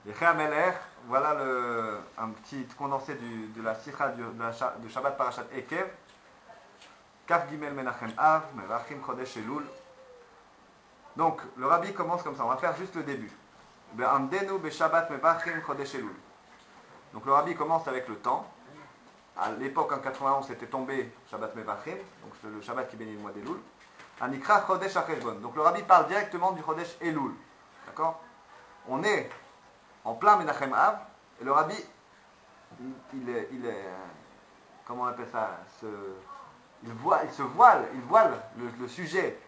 Yechei Amelech, voilà un petit condensé de la sikha de Shabbat Parashat Ekev. Kaf Gimel Menachem Av, Mevachim Chodesh Elul. Donc, le rabbi commence comme ça, on va faire juste le début. Be'amdenu be'Shabbat Mevachim Chodesh Elul. Donc, le rabbi commence avec le temps. À l'époque, en 91, c'était tombé Shabbat Mevachim, donc c'est le Shabbat qui bénit le mois d'Elul. Anikra Chodesh HaCheshbon. Donc, le rabbi parle directement du Chodesh Elul. D'accord? On est en plein Menachem Av, et le rabbi, il est comment on appelle ça, il voile le sujet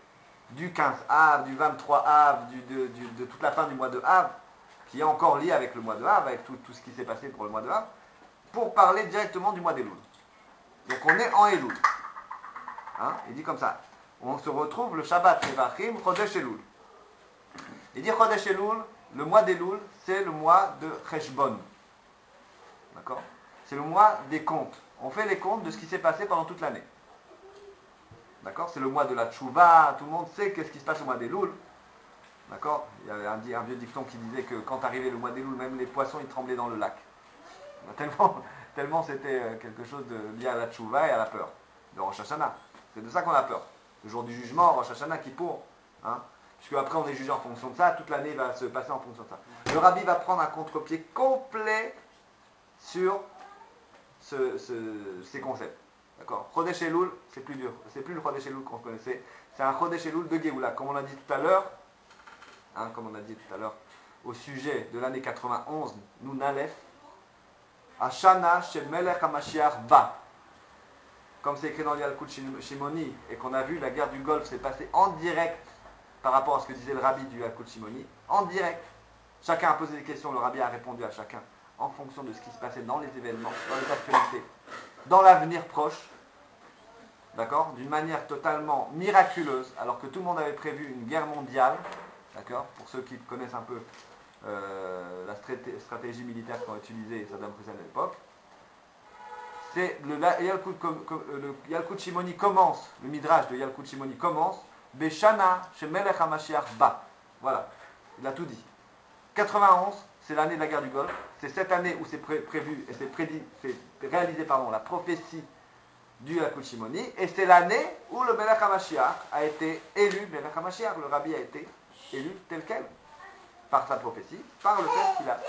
du 15 Av, du 23 Av, de toute la fin du mois de Av, qui est encore lié avec le mois de Av, avec tout ce qui s'est passé pour le mois de Av, pour parler directement du mois d'Elul. Donc on est en Elul. Hein? Il dit comme ça, on se retrouve le Shabbat Mevachim, Chodesh Elul. Il dit Chodesh Elul, le mois d'Elul, c'est le mois de Cheshbon. D'accord? C'est le mois des comptes. On fait les comptes de ce qui s'est passé pendant toute l'année. D'accord? C'est le mois de la Tchouva. Tout le monde sait qu'est-ce qui se passe au mois d'Elul. D'accord? Il y avait un vieux dicton qui disait que quand arrivait le mois d'Elul, même les poissons, ils tremblaient dans le lac. Tellement c'était quelque chose lié à la Tchouva et à la peur. De Rosh Hashanah. C'est de ça qu'on a peur. Le jour du jugement, Rosh Hashanah, Kippour. Hein? Puisque après on est jugé en fonction de ça, toute l'année va se passer en fonction de ça. Le rabbi va prendre un contre-pied complet sur ces concepts. D'accord? Chodesh Elul, c'est plus dur. C'est plus le Chodesh Elul qu'on connaissait. C'est un Chodesh Elul de Géoula. Comme on a dit tout à l'heure, au sujet de l'année 91, Nun Aleph, Ashana Shel Melech HaMashiach Ba. Comme c'est écrit dans Yalkut Shimoni, et qu'on a vu, la guerre du Golfe s'est passée en direct par rapport à ce que disait le rabbi du Yalkut Shimoni, en direct. Chacun a posé des questions, le rabbi a répondu à chacun en fonction de ce qui se passait dans les événements, dans les actualités, dans l'avenir proche, d'accord, d'une manière totalement miraculeuse, alors que tout le monde avait prévu une guerre mondiale, d'accord, pour ceux qui connaissent un peu la stratégie militaire qu'ont utilisée Saddam Hussein à l'époque. C'est le Yalkut Shimoni commence, le Midrash de Yalkut Shimoni commence, Beshana chez Melech HaMashiach Ba. Voilà, il a tout dit. 91, c'est l'année de la guerre du Golfe. C'est cette année où c'est prévu et c'est réalisé la prophétie du Yalkut Shimoni. Et c'est l'année où le Melech HaMashiach a été élu, Melech HaMashiach, le rabbi a été élu tel quel, par sa prophétie, par le fait qu'il a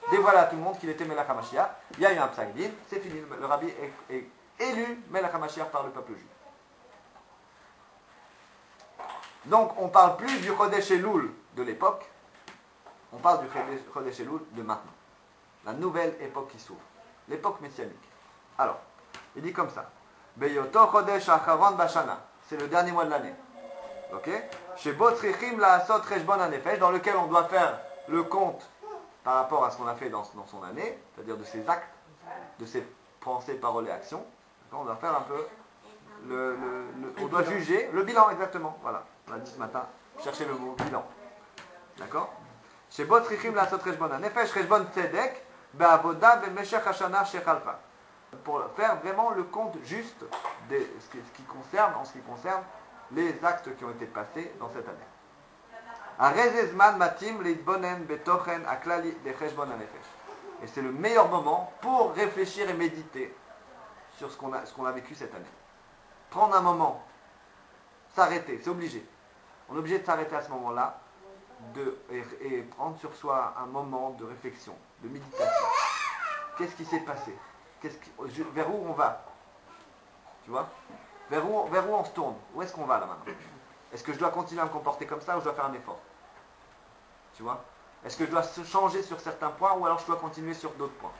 dévoilé à tout le monde qu'il était Melech HaMashiach. Il y a eu un psak din, c'est fini, le rabbi est élu Melech HaMashiach par le peuple juif. Donc on ne parle plus du Chodesh Elul de l'époque, on parle du Chodesh Elul de maintenant. La nouvelle époque qui s'ouvre. L'époque messianique. Alors, il dit comme ça. Beyoto Chodesh Acharon Bashana. C'est le dernier mois de l'année. Ok? Chez Botzrichim Laasot Cheshbon HaNefesh, dans lequel on doit faire le compte par rapport à ce qu'on a fait dans son année, c'est-à-dire de ses actes, de ses pensées, paroles et actions. On doit faire un peu on doit juger le bilan exactement. Voilà. On a dit ce matin, cherchez le mot bilan. D'accord? Chez Botzrichim Laasot Cheshbon HaNefesh, Cheshbon Tzedek, Be'avoda Be'meshech Hashana Shechalfa. Pour faire vraiment le compte juste de ce qui concerne les actes qui ont été passés dans cette année. Arezezman matim leitbonen betochen aklali de cheshbon hanefesh. Et c'est le meilleur moment pour réfléchir et méditer sur ce qu'on a vécu cette année. Prendre un moment, s'arrêter, c'est obligé. On est obligé de s'arrêter à ce moment-là et prendre sur soi un moment de réflexion, de méditation. Qu'est-ce qui s'est passé? Vers où on va? Tu vois? Vers où on se tourne? Où est-ce qu'on va là maintenant? Est-ce que je dois continuer à me comporter comme ça ou je dois faire un effort? Tu vois? Est-ce que je dois changer sur certains points ou alors je dois continuer sur d'autres points?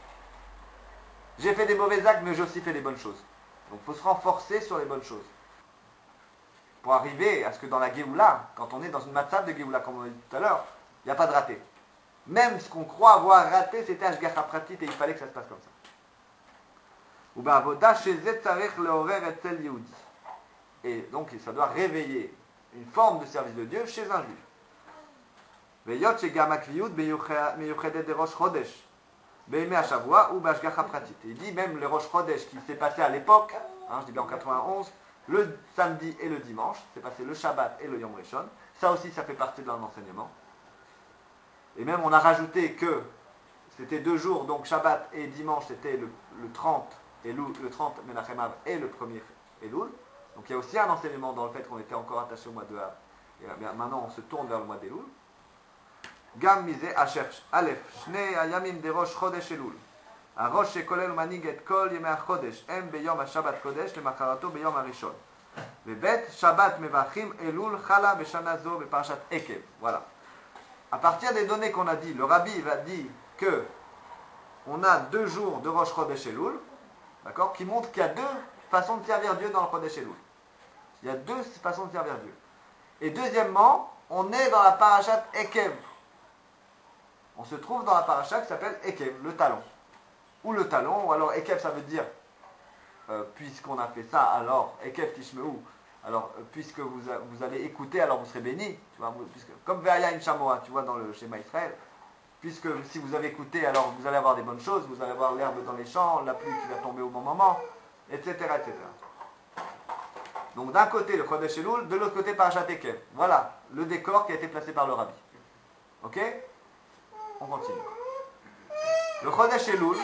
J'ai fait des mauvais actes mais j'ai aussi fait des bonnes choses. Donc il faut se renforcer sur les bonnes choses. Pour arriver à ce que dans la Géoula, quand on est dans une matzab de Géoula, comme on a dit tout à l'heure, il n'y a pas de raté. Même ce qu'on croit avoir raté, c'était Ashgacha Pratit et il fallait que ça se passe comme ça. Et donc ça doit réveiller une forme de service de Dieu chez un juif. Il dit même le Rosh Chodesh qui s'est passé à l'époque, je dis bien en 91, le samedi et le dimanche, c'est passé le Shabbat et le Yom Rishon, ça aussi ça fait partie de l'enseignement. Et même on a rajouté que c'était 2 jours, donc Shabbat et dimanche, c'était le 30 Elul, le 30 Menachem Av et le 1er Elul. Donc il y a aussi un enseignement dans le fait qu'on était encore attaché au mois de Av. Et bien, maintenant, on se tourne vers le mois d'Elul. Gam mize asher Aleph, Shnei ayamim de Rosh Chodesh Elul. הראש שכולל ומנהיג את כל ימי החודש הם ביום השבת קודש למחרתו ביום הראשון. ובית שבת מברכים אלול חלה בשנה זו בפרשת עקב. Voilà. À partir des données qu'on a dit, le rabbi va dire que on a 2 jours de Rosh Chodesh Elul, d'accord, qui montrent qu'il y a 2 façons de servir Dieu dans le Chodesh Elul. Il y a 2 façons de servir Dieu. Et deuxièmement, on est dans la parashat Ekev. On se trouve dans la paracha qui s'appelle Ekev, le talon. Ou le talon, ou alors Ekev ça veut dire, puisqu'on a fait ça, alors Ekev Tishmeou, alors puisque vous allez écouter, alors vous serez bénis, tu vois, comme Ve'aya in Shamoa, tu vois, dans le schéma Israël, puisque si vous avez écouté, alors vous allez avoir des bonnes choses, vous allez avoir l'herbe dans les champs, la pluie qui va tomber au bon moment, etc. etc. Donc d'un côté le Chodesh Elul, de l'autre côté Parashat Ekev. Voilà le décor qui a été placé par le rabbi. Ok? On continue. Le Chodesh Elul,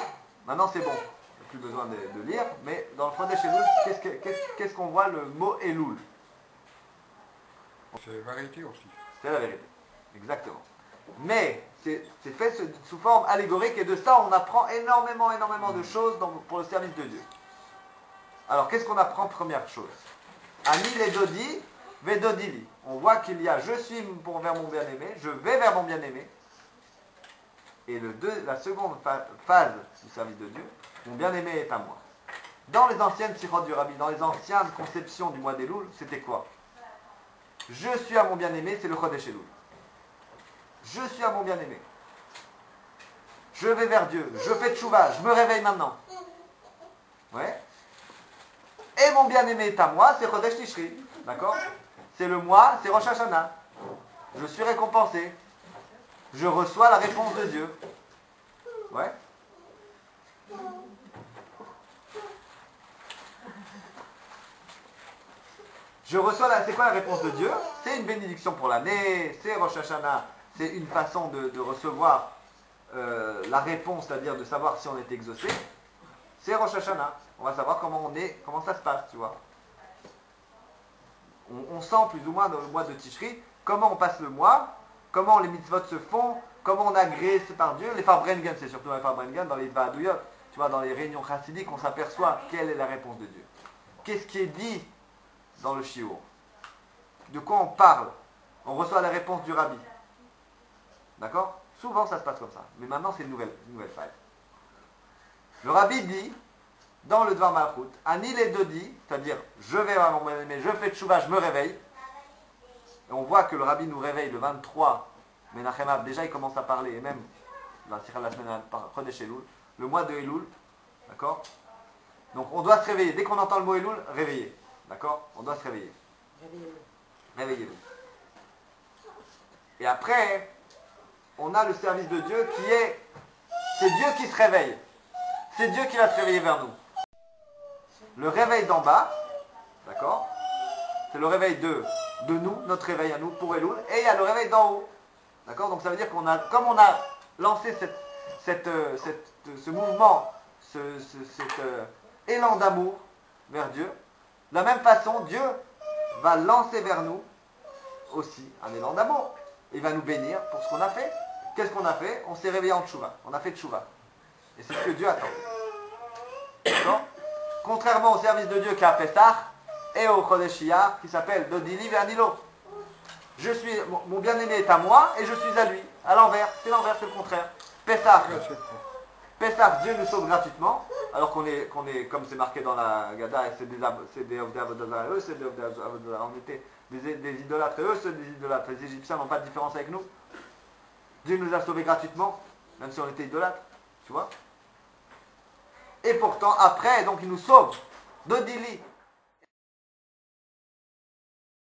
maintenant c'est bon, il n'y a plus besoin de lire, mais dans le Chodesh Elul, qu'est-ce qu'on voit le mot Elul? C'est la vérité aussi. C'est la vérité, exactement. Mais c'est fait sous forme allégorique et de ça on apprend énormément de choses pour le service de Dieu. Alors qu'est-ce qu'on apprend? Première chose. Ani les dodi, vedodili. On voit qu'il y a je suis vers mon bien-aimé, je vais vers mon bien-aimé. Et la seconde phase du service de Dieu, mon bien-aimé est à moi. Dans les anciennes sirotes du Rabbi, dans les anciennes conceptions du mois d'Elul, c'était quoi? Je suis à mon bien-aimé, c'est le Chodesh Elul. Je suis à mon bien-aimé. Je vais vers Dieu, je fais tchouva, je me réveille maintenant. Ouais. Et mon bien-aimé est à moi, c'est Chodesh Tishri. D'accord? C'est le mois, c'est Rosh Hashanah. Je suis récompensé. Je reçois la réponse de Dieu. Ouais. Je reçois c'est quoi la réponse de Dieu? C'est une bénédiction pour l'année, c'est Rosh Hashanah, c'est une façon de recevoir la réponse, c'est-à-dire de savoir si on est exaucé. C'est Rosh Hashanah. On va savoir comment ça se passe, tu vois. On sent plus ou moins dans le mois de Tishri comment on passe le mois, comment les mitzvot se font, comment on est agréé par Dieu. Les Farbrengen, c'est surtout les Farbrengen, dans les Vahadouyot, tu vois, dans les réunions chassidiques, on s'aperçoit quelle est la réponse de Dieu. Qu'est-ce qui est dit dans le shiur? De quoi on parle? On reçoit la réponse du rabbi. D'accord? Souvent ça se passe comme ça. Mais maintenant c'est une nouvelle phase. Le rabbi dit, dans le Dvar Malchut, Ani les dodi, c'est-à-dire je vais à mon bien-aimé, je fais tchouva, je me réveille. Et on voit que le rabbi nous réveille le 23 Menachem Av, déjà il commence à parler, et même la sira de la semaine par Chodesh Elul, le mois de Elul, d'accord? Donc on doit se réveiller, dès qu'on entend le mot Elul, réveiller, d'accord? On doit se réveiller. Réveillez-vous. Et après, on a le service de Dieu c'est Dieu qui se réveille. C'est Dieu qui va se réveiller vers nous. Le réveil d'en bas, d'accord? C'est le réveil de nous, notre réveil à nous, pour Elul, et il y a le réveil d'en haut. D'accord? Donc ça veut dire comme on a lancé ce mouvement, cet élan d'amour vers Dieu, de la même façon, Dieu va lancer vers nous aussi un élan d'amour. Il va nous bénir pour ce qu'on a fait. Qu'est-ce qu'on a fait? On s'est réveillé en tchouva. On a fait tchouva. Et c'est ce que Dieu attend. D'accord? Contrairement au service de Dieu qui a Pessah et au Chodesh Iyar qui s'appelle Dodili Ve'anilo. Mon bien-aimé est à moi et je suis à lui. À l'envers, c'est le contraire. Pessah, Dieu nous sauve gratuitement, alors qu'on est comme c'est marqué dans la Gada, c'est des Ovdei Avodah, eux c'est des Ovdei Avodah. On était des idolâtres, eux c'est des idolâtres. Les Égyptiens n'ont pas de différence avec nous. Dieu nous a sauvés gratuitement, même si on était idolâtres. Tu vois? Et pourtant, après, donc il nous sauve. Dodili.